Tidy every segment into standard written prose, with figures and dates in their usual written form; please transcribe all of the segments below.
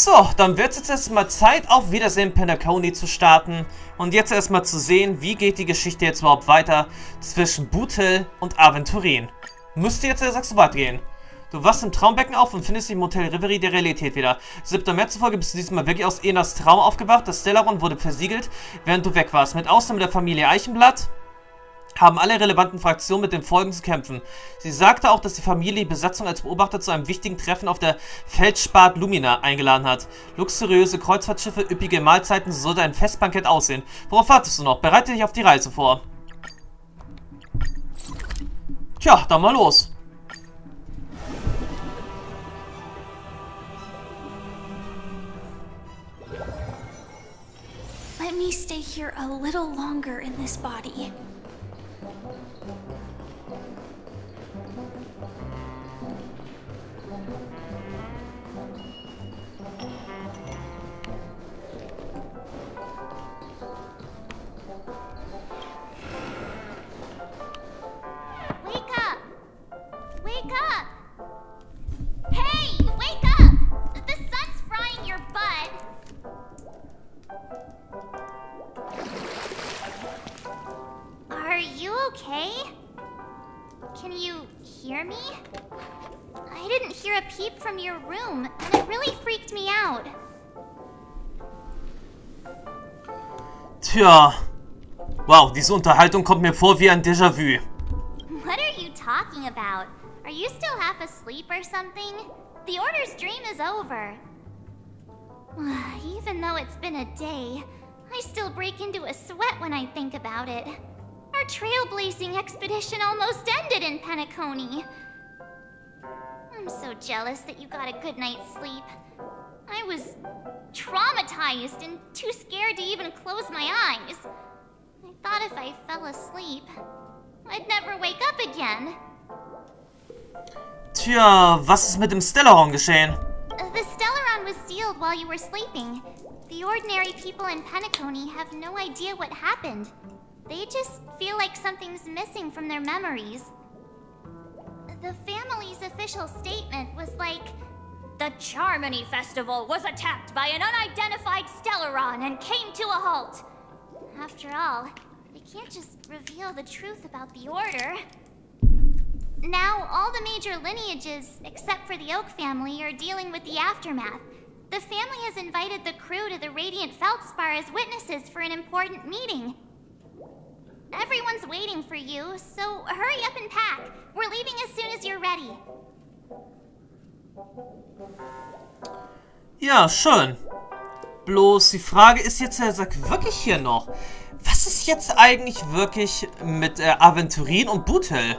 So, dann wird es jetzt erstmal Zeit, Auf Wiedersehen Penacony zu starten. Und jetzt erstmal zu sehen, wie geht die Geschichte jetzt überhaupt weiter zwischen Titel und Aventurin. Müsste jetzt der Sachse gehen. Du wachst im Traumbecken auf und findest dich im Hotel Reverie der Realität wieder. 7. März zufolge bist du diesmal wirklich aus Enas Traum aufgewacht. Das Stellaron wurde versiegelt, während du weg warst. Mit Ausnahme der Familie Eichenblatt haben alle relevanten Fraktionen mit den Folgen zu kämpfen. Sie sagte auch, dass die Familie die Besatzung als Beobachter zu einem wichtigen Treffen auf der Feldspat Lumina eingeladen hat. Luxuriöse Kreuzfahrtschiffe, üppige Mahlzeiten, so sollte ein Festbankett aussehen. Worauf wartest du noch? Bereite dich auf die Reise vor. Tja, dann mal los. Let me stay here a little longer in this body. Wake up! Wake up! Hey, wake up! The sun's frying your butt. Are you okay? Can you hear me? I didn't hear a peep from your room, and it really freaked me out. Tja. Wow, diese Unterhaltung kommt mir vor wie ein Déjà-vu. What are you talking about? Are you still half asleep or something? The Order's dream is over. Even though it's been a day, I still break into a sweat when I think about it. Our trailblazing expedition almost ended in Penacony. I'm so jealous that you got a good night's sleep. I was traumatized and too scared to even close my eyes. I thought if I fell asleep, I'd never wake up again. Tja, was ist mit dem Stellaron geschehen? The Stellaron was sealed while you were sleeping. The ordinary people in Penacony have no idea what happened. They just feel like something's missing from their memories. The family's official statement was like, "The Charmony Festival was attacked by an unidentified Stellaron and came to a halt." After all, they can't just reveal the truth about the Order. Now, all the major lineages, except for the Oak family, are dealing with the aftermath. The family has invited the crew to the Radiant Feldspar as witnesses for an important meeting. Everyone's waiting for you, so hurry up and pack. We're leaving as soon as you're ready. Ja, schön. Bloß die Frage ist jetzt, er sagt wirklich hier noch. Was ist jetzt eigentlich wirklich mit Aventurin und Titel?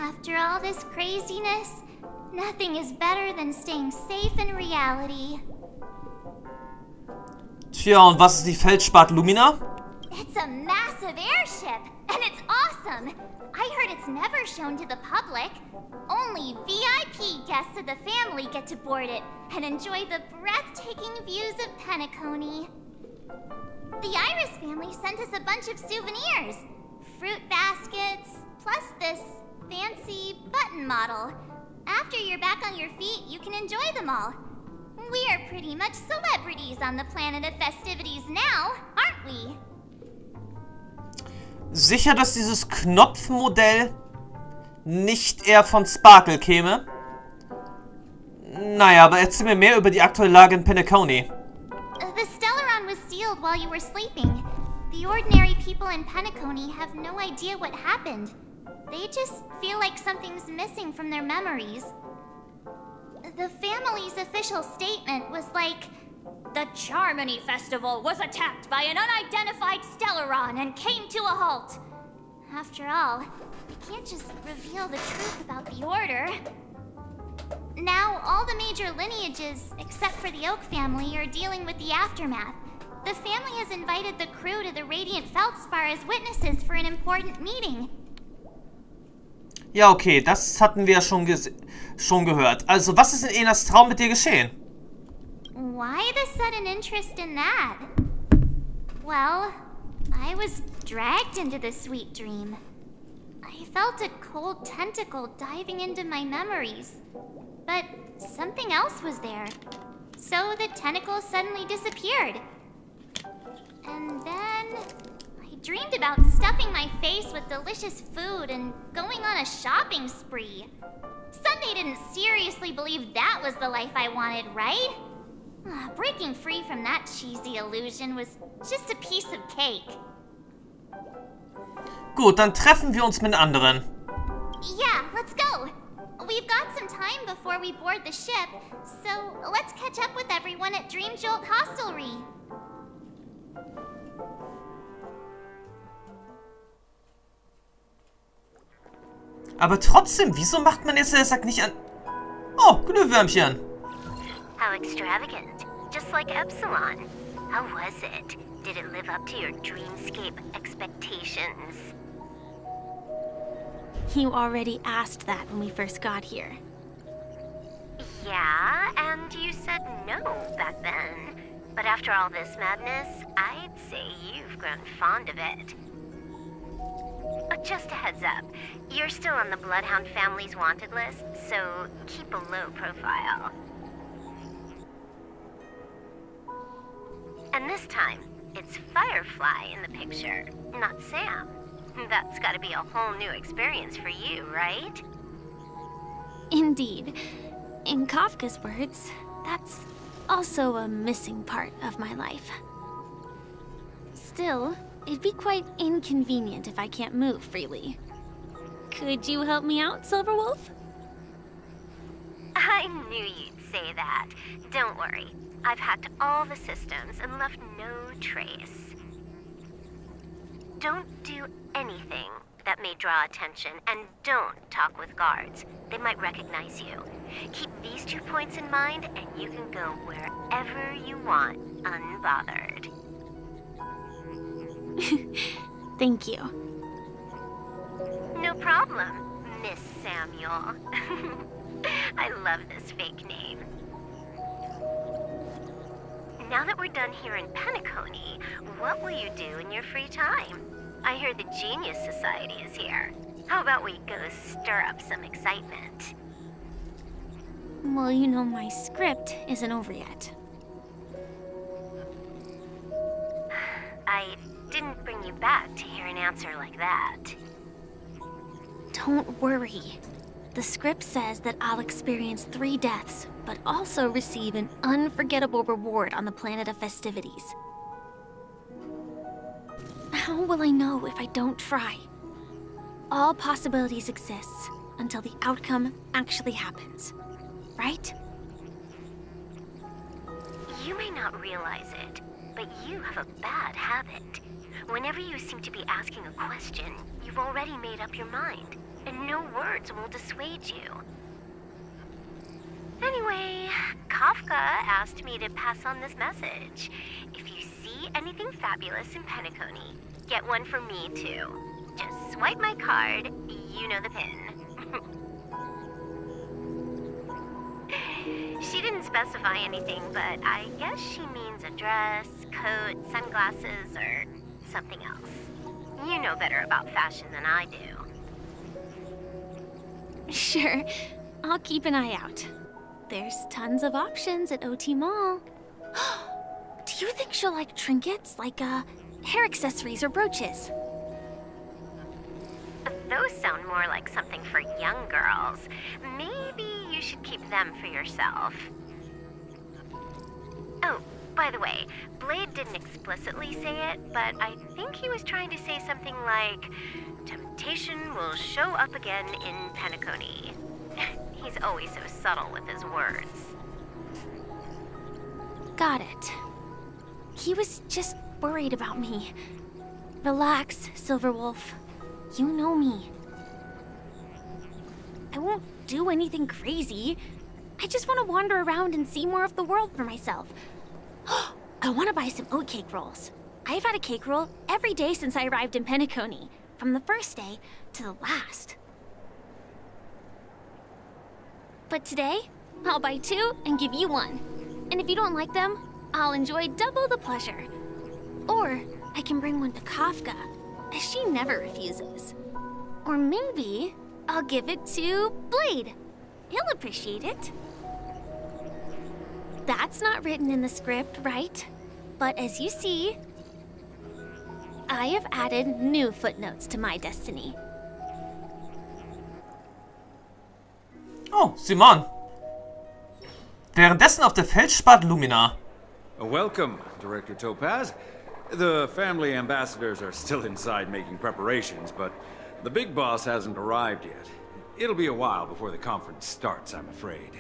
After all this craziness, nothing is better than staying safe in reality. Tja, und was ist die Feldspat Lumina? It's a massive airship, and it's awesome. I heard it's never shown to the public. Only VIP guests of the family get to board it and enjoy the breathtaking views of Penacony. The Iris family sent us a bunch of souvenirs. Fruit baskets, plus this fancy button model. After you're back on your feet, you can enjoy them all. We are pretty much celebrities on the planet of festivities now, aren't we? Sicher, dass dieses Knopfmodell nicht eher von Sparkle käme? Naja, aber erzähl mir mehr über die aktuelle Lage in Penacony. The Stellaron was sealed while you were sleeping. The ordinary people in Penacony have no idea what happened. They just feel like something's missing from their memories. The family's official statement was like, "The Charmony Festival was attacked by an unidentified Stellaron and came to a halt." After all, they can't just reveal the truth about the Order. Now, all the major lineages, except for the Oak family, are dealing with the aftermath. The family has invited the crew to the Radiant Feldspar as witnesses for an important meeting. Ja, okay, das hatten wir ja schon gehört. Also, was ist in Enas Traum mit dir geschehen? Why the sudden interest in that? Well, I was dragged into the sweet dream. I felt a cold tentacle diving into my memories. But something else was there. So the tentacle suddenly disappeared. And then I dreamed about stuffing my face with delicious food and going on a shopping spree. Sunday didn't seriously believe that was the life I wanted, right? Breaking free from that cheesy illusion was just a piece of cake. Gut, dann treffen wir uns mit anderen. Yeah, let's go. We've got some time before we board the ship, so let's catch up with everyone at Dream Jolt Hostelry. Aber trotzdem, wieso macht man jetzt der Sack nicht an... Oh, Glühwürmchen. How extravagant. Just like Epsilon. How was it? Did it live up to your dreamscape expectations? You already asked that when we first got here. Yeah, and you said no back then. But after all this madness, I'd say you've grown fond of it. Just a heads up, you're still on the Bloodhound family's wanted list, so keep a low profile. And this time, it's Firefly in the picture, not Sam. That's gotta be a whole new experience for you, right? Indeed. In Kafka's words, that's also a missing part of my life. Still, it'd be quite inconvenient if I can't move freely. Could you help me out, Silverwolf? I knew you'd say that. Don't worry. I've hacked all the systems and left no trace. Don't do anything that may draw attention, and don't talk with guards. They might recognize you. Keep these 2 points in mind, and you can go wherever you want, unbothered. Thank you. No problem, Miss Samuel. I love this fake name. Now that we're done here in Penacony, what will you do in your free time? I hear the Genius Society is here. How about we go stir up some excitement? Well, you know my script isn't over yet. I didn't bring you back to hear an answer like that. Don't worry. The script says that I'll experience 3 deaths, but also receive an unforgettable reward on the planet of festivities. How will I know if I don't try? All possibilities exist until the outcome actually happens, right? You may not realize it, but you have a bad habit. Whenever you seem to be asking a question, you've already made up your mind, and no words will dissuade you. Anyway, Kafka asked me to pass on this message. If you see anything fabulous in Penacony, get one for me too. Just swipe my card, you know the pin. She didn't specify anything, but I guess she means a dress, coat, sunglasses, or something else. You know better about fashion than I do. Sure, I'll keep an eye out. There's tons of options at OT Mall. Do you think she'll like trinkets, like hair accessories or brooches? Those sound more like something for young girls. Maybe you should keep them for yourself. Oh, by the way, Blade didn't explicitly say it, but I think he was trying to say something like, temptation will show up again in Penacony. He's always so subtle with his words. Got it. He was just worried about me. Relax, Silverwolf. You know me. I won't do anything crazy. I just want to wander around and see more of the world for myself. I want to buy some oatcake rolls. I've had a cake roll every day since I arrived in Penacony, from the first day to the last. But today, I'll buy 2 and give you 1. And if you don't like them, I'll enjoy double the pleasure. Or I can bring one to Kafka, as she never refuses. Or maybe I'll give it to Blade. He'll appreciate it. That's not written in the script, right? But as you see, I have added new footnotes to my destiny. Oh, Simon. Währenddessen auf der Feldspat Lumina. Welcome, Director Topaz. The family ambassadors are still inside making preparations, but the big boss hasn't arrived yet. It'll be a while before the conference starts, I'm afraid.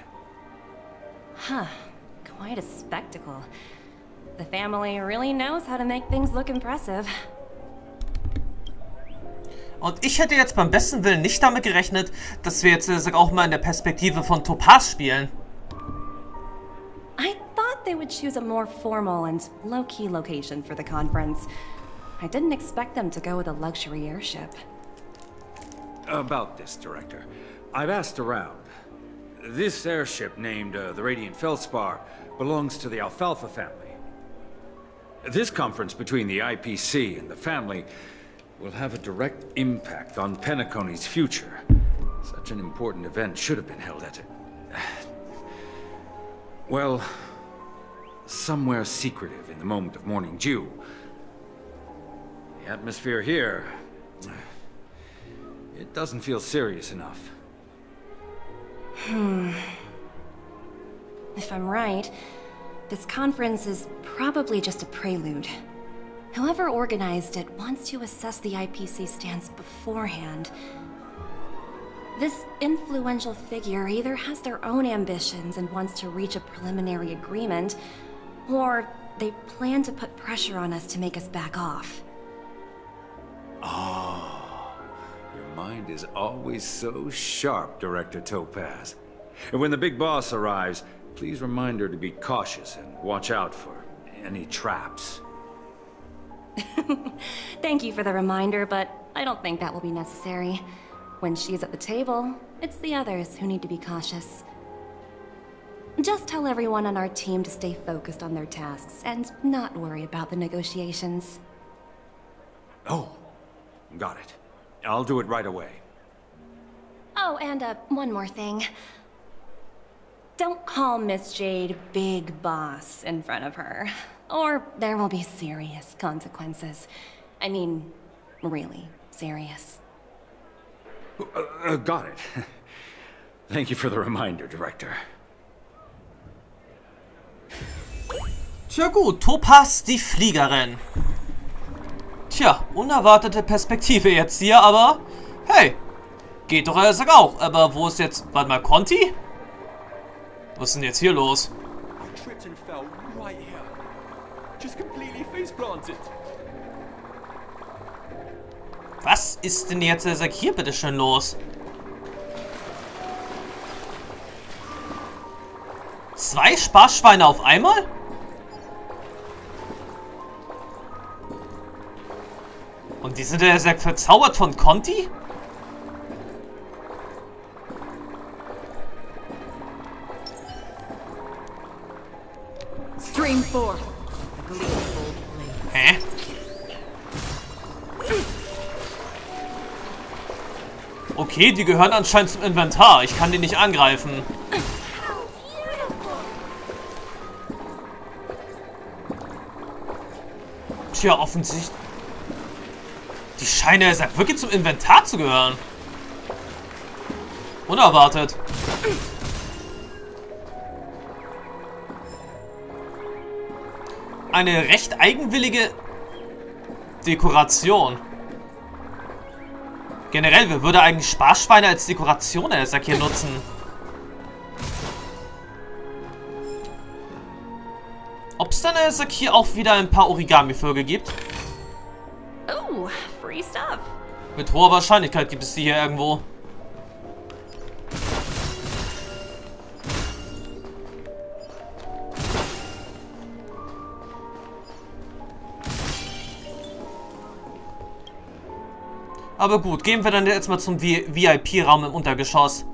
Huh. Quite a spectacle. The family really knows how to make things look impressive. Und ich hätte jetzt beim besten Willen nicht damit gerechnet, dass wir jetzt auch mal in der Perspektive von Topaz spielen. I thought they would choose a more formal and low-key location for the conference. I didn't expect them to go with a luxury airship. About this, Director. I've asked around. This airship, named the Radiant Feldspar, belongs to the Alfalfa family. This conference between the IPC and the family will have a direct impact on Penacony's future. Such an important event should have been held at well, somewhere secretive in the moment of morning dew. The atmosphere here, it doesn't feel serious enough. If I'm right, this conference is probably just a prelude. Whoever organized it wants to assess the IPC stance beforehand. This influential figure either has their own ambitions and wants to reach a preliminary agreement, or they plan to put pressure on us to make us back off. Oh, your mind is always so sharp, Director Topaz. And when the big boss arrives, please remind her to be cautious and watch out for any traps. Thank you for the reminder, but I don't think that will be necessary. When she's at the table, it's the others who need to be cautious. Just tell everyone on our team to stay focused on their tasks and not worry about the negotiations. Oh, got it. I'll do it right away. Oh, and one more thing. Don't call Miss Jade Big Boss in front of her, or there will be serious consequences. I mean, really serious. Got it. Thank you for the reminder, Director. Tja gut, Topaz die Fliegerin. Tja, unerwartete Perspektive jetzt hier, aber hey, geht doch alles auch. Aber wo ist jetzt, warte mal, Conti? Was ist denn jetzt hier los? Was ist denn jetzt hier bitte schön los? 2 Sparschweine auf einmal? Und die sind ja sehr verzaubert von Conti? Stream 4. Hä? Okay, die gehören anscheinend zum Inventar. Ich kann die nicht angreifen. Tja, offensichtlich. Die scheinen ja wirklich zum Inventar zu gehören. Unerwartet. Eine recht eigenwillige Dekoration. Generell, wer würde eigentlich Sparschweine als Dekoration hier nutzen? Ob es dann hier auch wieder ein paar Origami-Vögel gibt? Oh, free stuff. Mit hoher Wahrscheinlichkeit gibt es die hier irgendwo. Aber gut, gehen wir dann jetzt mal zum VIP-Raum im Untergeschoss.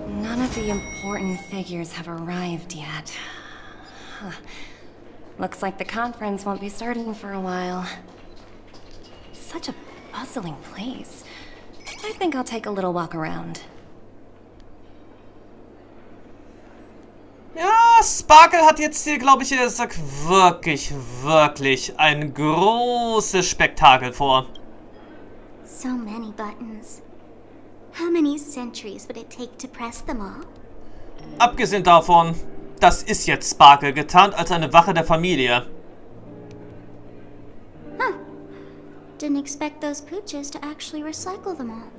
None of the important figures have arrived yet. Huh. Looks like the conference won't be starting for a while. Such a bustling place. I think I'll take a little walk around. Ja, Sparkle hat jetzt hier, glaube ich, wirklich ein großes Spektakel vor. So many buttons. How many centuries would it take to press them all? Abgesehen davon, das ist jetzt Sparkle, getarnt als eine Wache der Familie. Huh. Didn't expect those pooches to actually recycle them all.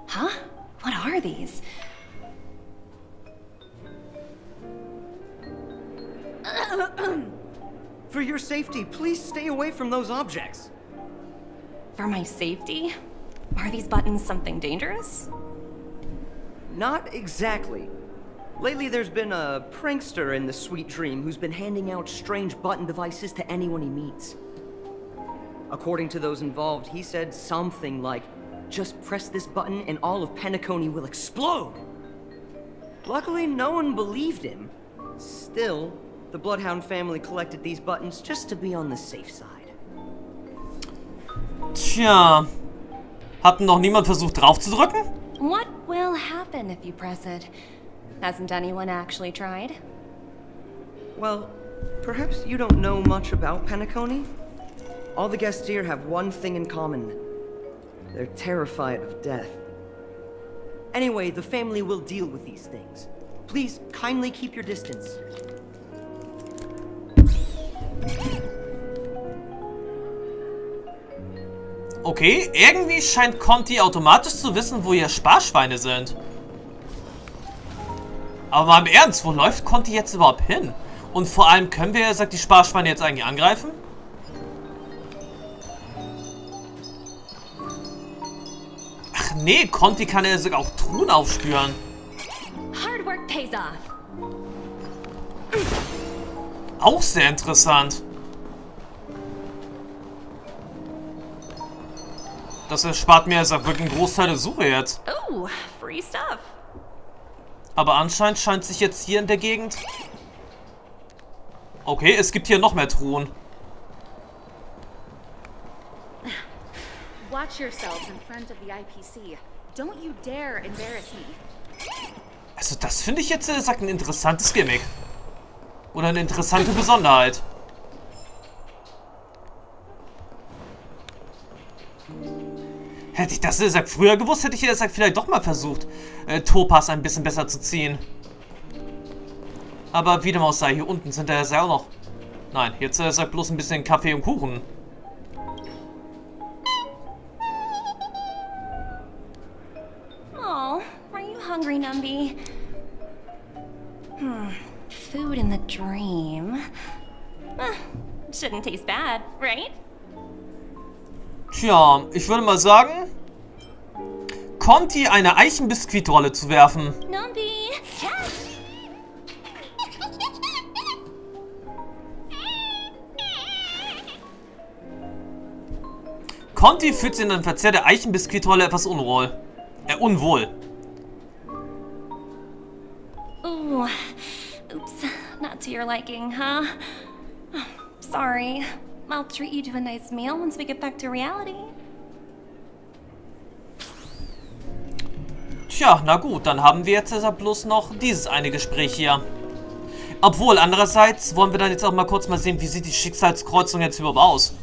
Huh? What are these? For your safety, please stay away from those objects. For my safety? Are these buttons something dangerous? Not exactly. Lately there's been a prankster in the Sweet Dream who's been handing out strange button devices to anyone he meets. According to those involved, he said something like, "Just press this button and all of Penacony will explode!" Luckily, no one believed him. Still, the Bloodhound family collected these buttons just to be on the safe side. Tja, hat noch niemand versucht drauf zu drücken? What will happen if you press it? Hasn't anyone actually tried? Well, perhaps you don't know much about Penacony? All the guests here have one thing in common. They're terrified of death. Anyway, the family will deal with these things. Please kindly keep your distance. Okay, irgendwie scheint Conti automatisch zu wissen, wo hier Sparschweine sind. Aber mal im Ernst, wo läuft Conti jetzt überhaupt hin? Und vor allem, können wir, die Sparschweine jetzt eigentlich angreifen? Ach nee, Conti kann ja sogar auch Truhen aufspüren. Hard work pays off. Auch sehr interessant. Das erspart mir wirklich einen Großteil der Suche jetzt. Oh, free stuff. Aber anscheinend scheint sich jetzt hier in der Gegend... Okay, es gibt hier noch mehr Truhen. Watch yourselves in front of the IPC. Don't you dare embarrass me. Also das finde ich jetzt, ein interessantes Gimmick. Oder eine interessante Besonderheit. Hätte ich das früher gewusst, hätte ich vielleicht doch mal versucht, Topaz ein bisschen besser zu ziehen. Aber wie dem auch sei, hier unten sind ja auch noch... Nein, jetzt bloß ein bisschen Kaffee und Kuchen. Oh, are you hungry, Numby? Food in the dream. Shouldn't taste bad, right? Tja, ich würde mal sagen, Conti eine Eichenbiskuitrolle zu werfen. Numby, catch! Conti fühlt sich in den Verzehr der Eichenbiskuitrolle etwas unwohl. Unwohl. Ooh, oops, not to your liking, huh? Sorry. I'll treat you to a nice meal once we get back to reality. Tja, na gut, dann haben wir jetzt bloß noch dieses eine Gespräch hier. Obwohl, andererseits wollen wir dann jetzt auch mal kurz mal sehen, wie sieht die Schicksalskreuzung jetzt überhaupt aus.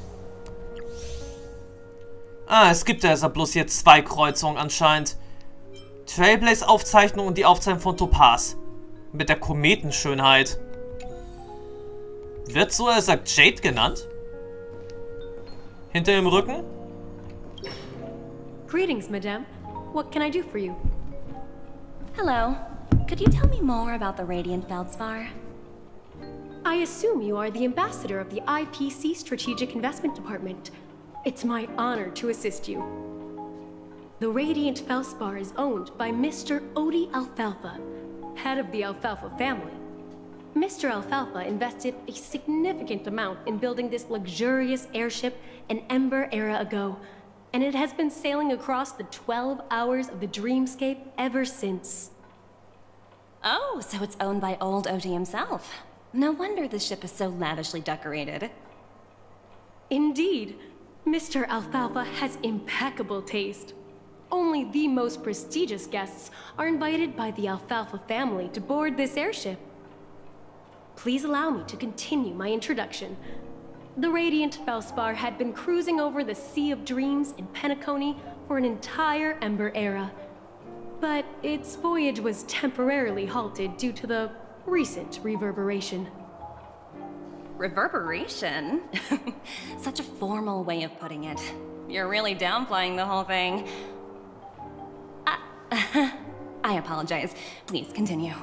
Ah, es gibt ja bloß hier 2 Kreuzungen anscheinend. Trailblaze-Aufzeichnung und die Aufzeichnung von Topaz. Mit der Kometenschönheit. Wird so, Jade genannt? Hinter dem Rücken? Greetings, madame. What can I do for you? Hello. Could you tell me more about the Radiant Feldspar? I assume you are the ambassador of the IPC Strategic Investment Department. It's my honor to assist you. The Radiant Feldspar is owned by Mr. Odie Alfalfa, head of the Alfalfa family. Mr. Alfalfa invested a significant amount in building this luxurious airship an Ember era ago, and it has been sailing across the 12 hours of the dreamscape ever since. Oh, so it's owned by old Odie himself. No wonder the ship is so lavishly decorated. Indeed. Mr. Alfalfa has impeccable taste. Only the most prestigious guests are invited by the Alfalfa family to board this airship. Please allow me to continue my introduction. The Radiant Felspar had been cruising over the Sea of Dreams in Penacony for an entire Ember era. But its voyage was temporarily halted due to the recent reverberation. Reverberation? Such a formal way of putting it. You're really downplaying the whole thing. I apologize. Please continue.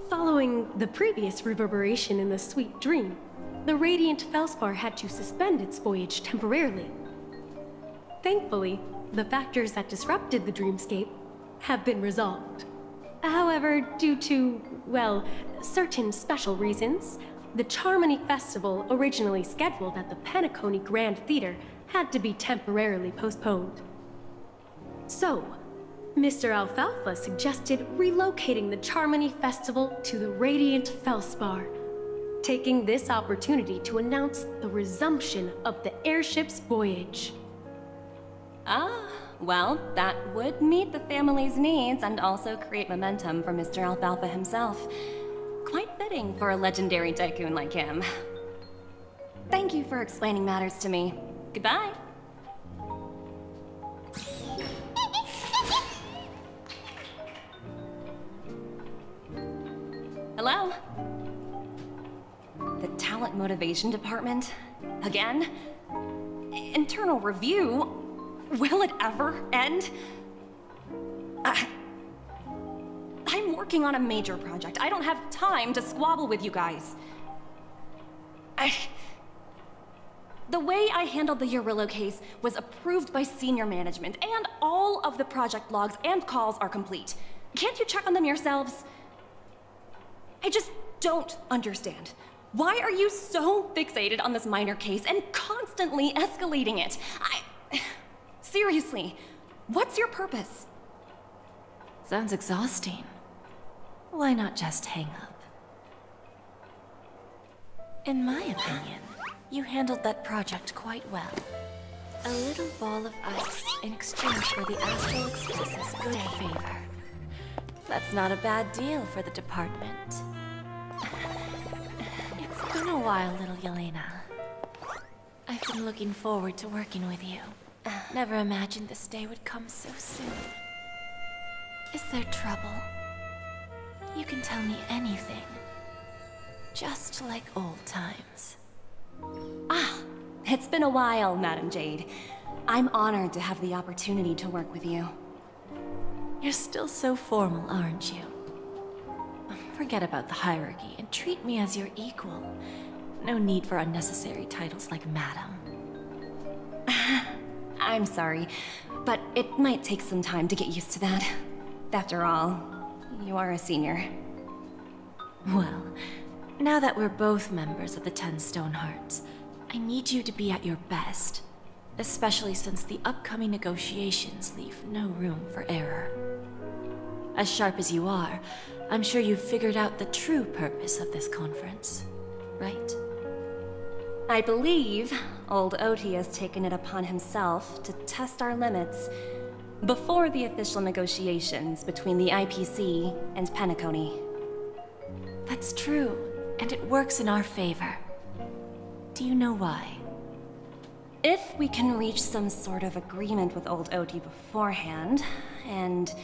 Following the previous reverberation in the Sweet Dream, the Radiant Felspar had to suspend its voyage temporarily. Thankfully, the factors that disrupted the dreamscape have been resolved. However, due to, well, certain special reasons, the Charmony Festival originally scheduled at the Penacony Grand Theater had to be temporarily postponed. So, Mr. Alfalfa suggested relocating the Charmony Festival to the Radiant Felspar, taking this opportunity to announce the resumption of the airship's voyage. Ah, well, that would meet the family's needs and also create momentum for Mr. Alfalfa himself. Quite fitting for a legendary tycoon like him. Thank you for explaining matters to me. Goodbye. Hello? The Talent Motivation Department? Again? Internal review? Will it ever end? I'm working on a major project. I don't have time to squabble with you guys. The way I handled the Urillo case was approved by senior management, and all of the project logs and calls are complete. Can't you check on them yourselves? I just don't understand. Why are you so fixated on this minor case and constantly escalating it? Seriously, what's your purpose? Sounds exhausting. Why not just hang up? In my opinion, you handled that project quite well. A little ball of ice in exchange for the Astral Express's good favor. That's not a bad deal for the department. It's been a while, little Yelena. I've been looking forward to working with you. Never imagined this day would come so soon. Is there trouble? You can tell me anything. Just like old times. Ah, it's been a while, Madam Jade. I'm honored to have the opportunity to work with you. You're still so formal, aren't you? Forget about the hierarchy and treat me as your equal. No need for unnecessary titles like Madam. I'm sorry, but it might take some time to get used to that. After all, you are a senior. Well, now that we're both members of the 10 Stonehearts, I need you to be at your best. Especially since the upcoming negotiations leave no room for error. As sharp as you are, I'm sure you've figured out the true purpose of this conference, right? I believe old Oti has taken it upon himself to test our limits before the official negotiations between the IPC and Penacony. That's true, and it works in our favor. Do you know why? If we can reach some sort of agreement with old Oti beforehand, and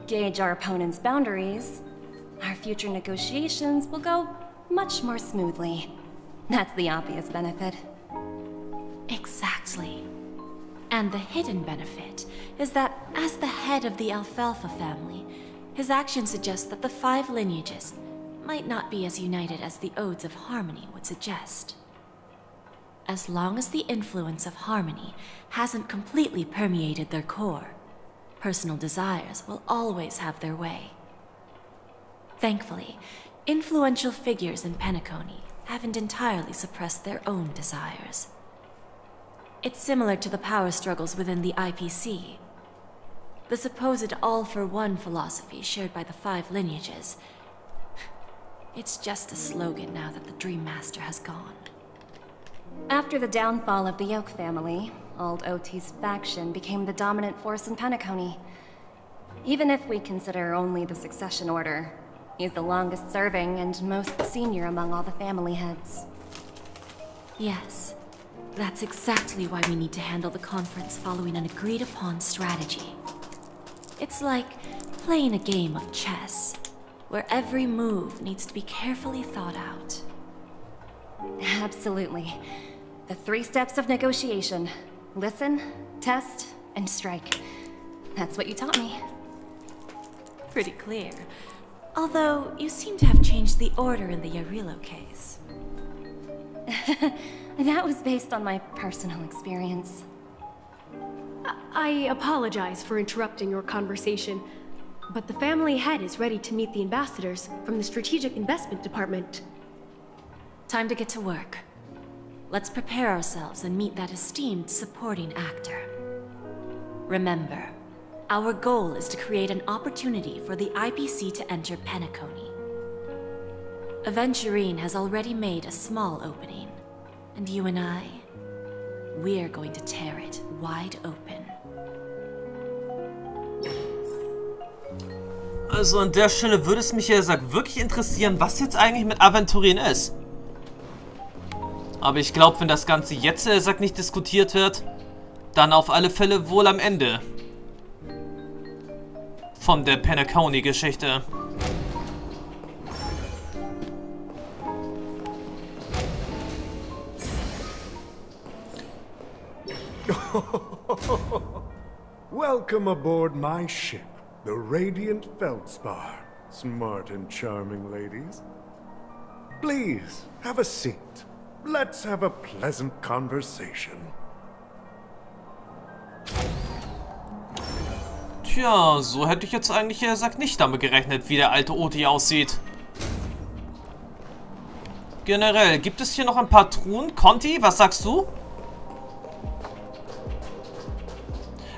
gauge our opponent's boundaries, our future negotiations will go much more smoothly. That's the obvious benefit. Exactly. And the hidden benefit is that as the head of the Alfalfa family, his actions suggest that the 5 lineages might not be as united as the Odes of Harmony would suggest. As long as the influence of Harmony hasn't completely permeated their core, personal desires will always have their way. Thankfully, influential figures in Penacony haven't entirely suppressed their own desires. It's similar to the power struggles within the IPC. The supposed all-for-one philosophy shared by the 5 lineages. It's just a slogan now that the Dream Master has gone. After the downfall of the Yoke family, old OT's faction became the dominant force in Penacony. Even if we consider only the succession order, he's the longest serving and most senior among all the family heads. Yes, that's exactly why we need to handle the conference following an agreed-upon strategy. It's like playing a game of chess, where every move needs to be carefully thought out. Absolutely. The 3 steps of negotiation. Listen, test, and strike. That's what you taught me. Pretty clear. Although, you seem to have changed the order in the Yarilo case. That was based on my personal experience. I apologize for interrupting your conversation, but the family head is ready to meet the ambassadors from the Strategic Investment Department. Time to get to work. Let's prepare ourselves and meet that esteemed supporting actor. Remember, our goal is to create an opportunity for the IPC to enter Penacony. Aventurine has already made a small opening, and you and I, we're going to tear it wide open. Also an der Stelle würde es mich ja wirklich interessieren, was jetzt eigentlich mit Aventurien ist. Aber ich glaube, wenn das Ganze jetzt nicht diskutiert wird, dann auf alle Fälle wohl am Ende von der Penacony-Geschichte. Welcome aboard my ship, the Radiant Feldspar. Smart and charming ladies. Please, have a seat. Let's have a pleasant conversation. Tja, so hätte ich jetzt eigentlich nicht damit gerechnet, wie der alte Oti aussieht. Generell, gibt es hier noch ein paar Truhen? Conti, was sagst du?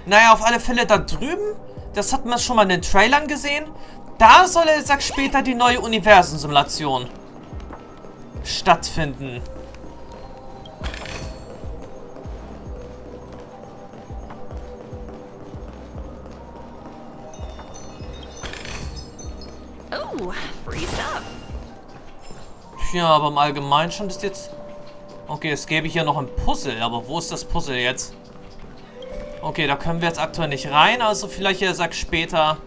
Naja, auf alle Fälle da drüben, das hat man schon mal in den Trailern gesehen. Da soll später die neue Universensimulation stattfinden. Oh, free stuff. Tja, aber im Allgemeinen schon ist jetzt... Okay, es gäbe hier noch ein Puzzle, aber wo ist das Puzzle jetzt? Okay, da können wir jetzt aktuell nicht rein, also vielleicht später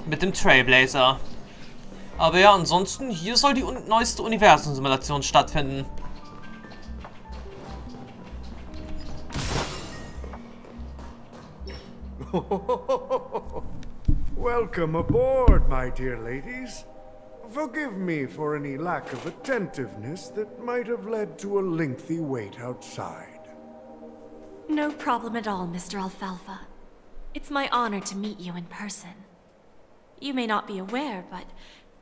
mit dem Trailblazer. Aber ja, ansonsten, hier soll die neueste Universensimulation stattfinden. Welcome aboard, my dear ladies. Forgive me for any lack of attentiveness that might have led to a lengthy wait outside. No problem at all, Mr. Alfalfa. It's my honor to meet you in person. You may not be aware, but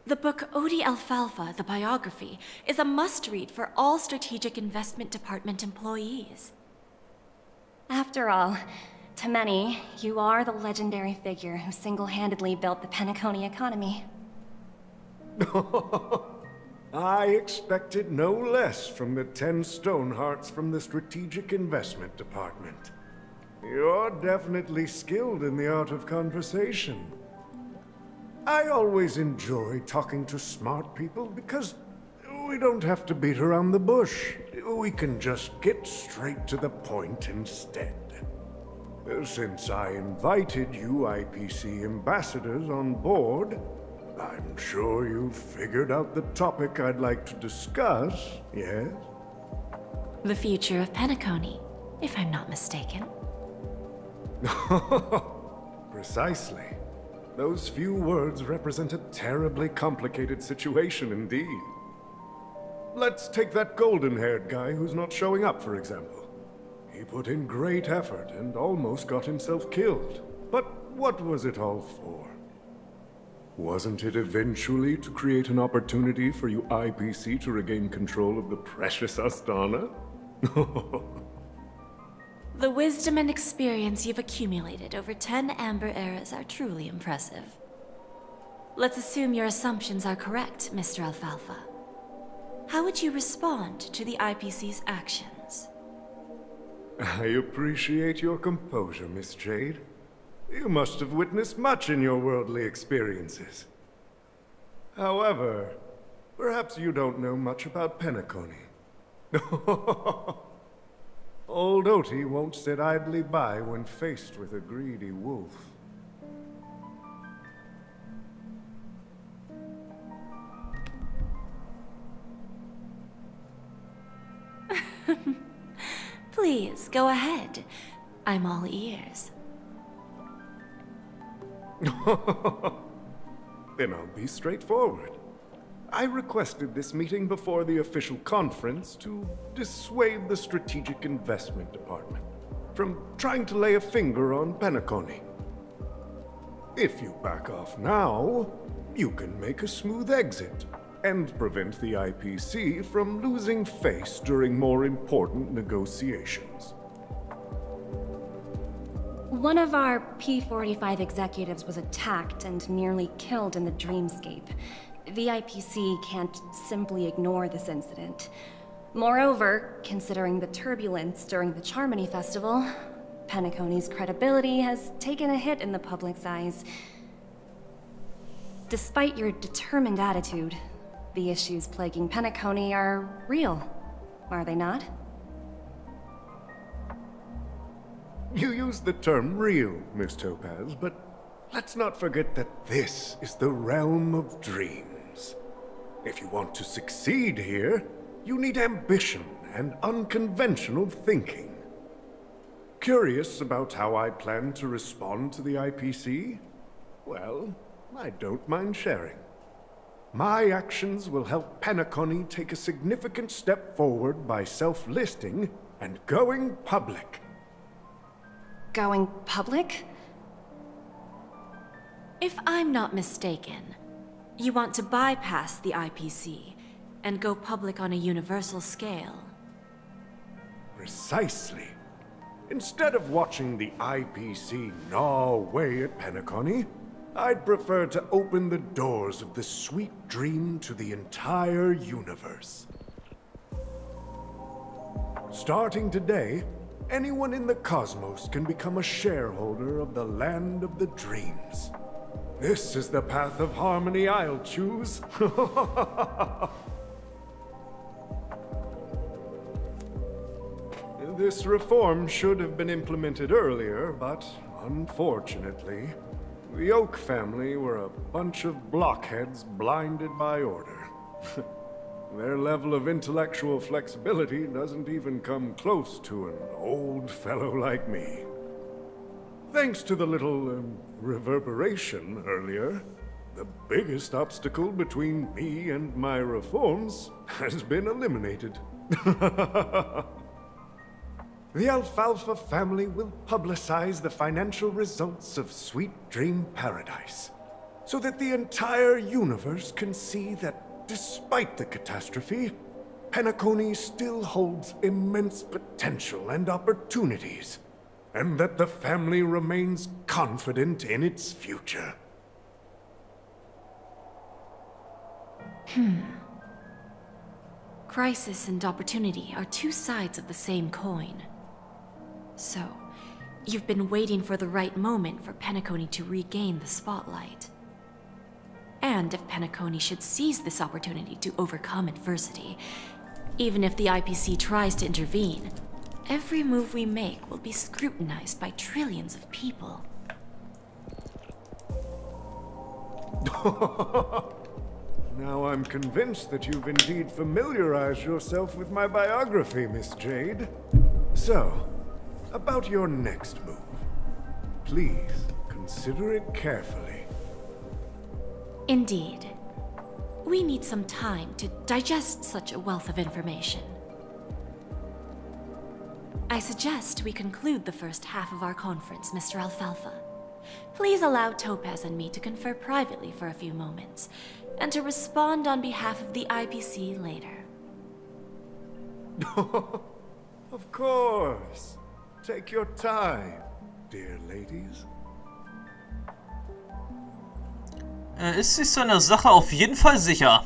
the book Odi Alfalfa, the biography, is a must-read for all Strategic Investment Department employees. After all, to many, you are the legendary figure who single-handedly built the Penacony economy. I expected no less from the 10 Stonehearts from the Strategic Investment Department. You're definitely skilled in the art of conversation. I always enjoy talking to smart people because we don't have to beat around the bush. We can just get straight to the point instead. Since I invited you IPC ambassadors on board, I'm sure you've figured out the topic I'd like to discuss, yes? The future of Penacony, if I'm not mistaken. Precisely. Those few words represent a terribly complicated situation indeed. Let's take that golden-haired guy who's not showing up, for example. He put in great effort and almost got himself killed. But what was it all for? Wasn't it eventually to create an opportunity for you IPC to regain control of the precious Astana? The wisdom and experience you've accumulated over 10 Amber Eras are truly impressive. Let's assume your assumptions are correct, Mr. Alfalfa. How would you respond to the IPC's actions? I appreciate your composure, Miss Jade. You must have witnessed much in your worldly experiences. However, perhaps you don't know much about Penacony. Old Oti won't sit idly by when faced with a greedy wolf. Please, go ahead. I'm all ears. Then I'll be straightforward. I requested this meeting before the official conference to dissuade the Strategic Investment Department from trying to lay a finger on Penacony. If you back off now, you can make a smooth exit and prevent the IPC from losing face during more important negotiations. One of our P-45 executives was attacked and nearly killed in the dreamscape. The IPC can't simply ignore this incident. Moreover, considering the turbulence during the Charmony Festival, Penacony's credibility has taken a hit in the public's eyes. Despite your determined attitude, the issues plaguing Penacony are real, are they not? You used the term real, Miss Topaz, but let's not forget that this is the realm of dreams. If you want to succeed here, you need ambition and unconventional thinking. Curious about how I plan to respond to the IPC? Well, I don't mind sharing. My actions will help Penacony take a significant step forward by self-listing and going public. Going public? If I'm not mistaken, you want to bypass the IPC and go public on a universal scale. Precisely. Instead of watching the IPC gnaw away at Penacony, I'd prefer to open the doors of the sweet dream to the entire universe. Starting today, anyone in the cosmos can become a shareholder of the land of the dreams. This is the path of harmony I'll choose. This reform should have been implemented earlier, but unfortunately, the Oak family were a bunch of blockheads blinded by order. Their level of intellectual flexibility doesn't even come close to an old fellow like me. Thanks to the little reverberation earlier, the biggest obstacle between me and my reforms has been eliminated. The Alfalfa family will publicize the financial results of Sweet Dream Paradise, so that the entire universe can see that despite the catastrophe, Penacony still holds immense potential and opportunities, and that the family remains confident in its future. Crisis and opportunity are two sides of the same coin. So, you've been waiting for the right moment for Penacony to regain the spotlight. And if Penacony should seize this opportunity to overcome adversity, even if the IPC tries to intervene, every move we make will be scrutinized by trillions of people. Now I'm convinced that you've indeed familiarized yourself with my biography, Miss Jade. So, about your next move. Please, consider it carefully. Indeed. We need some time to digest such a wealth of information. I suggest we conclude the first half of our conference, Mr. Alfalfa. Please allow Topaz and me to confer privately for a few moments, and to respond on behalf of the IPC later. Of course. Take your time, dear ladies. Ist sich seiner Sache auf jeden Fall sicher.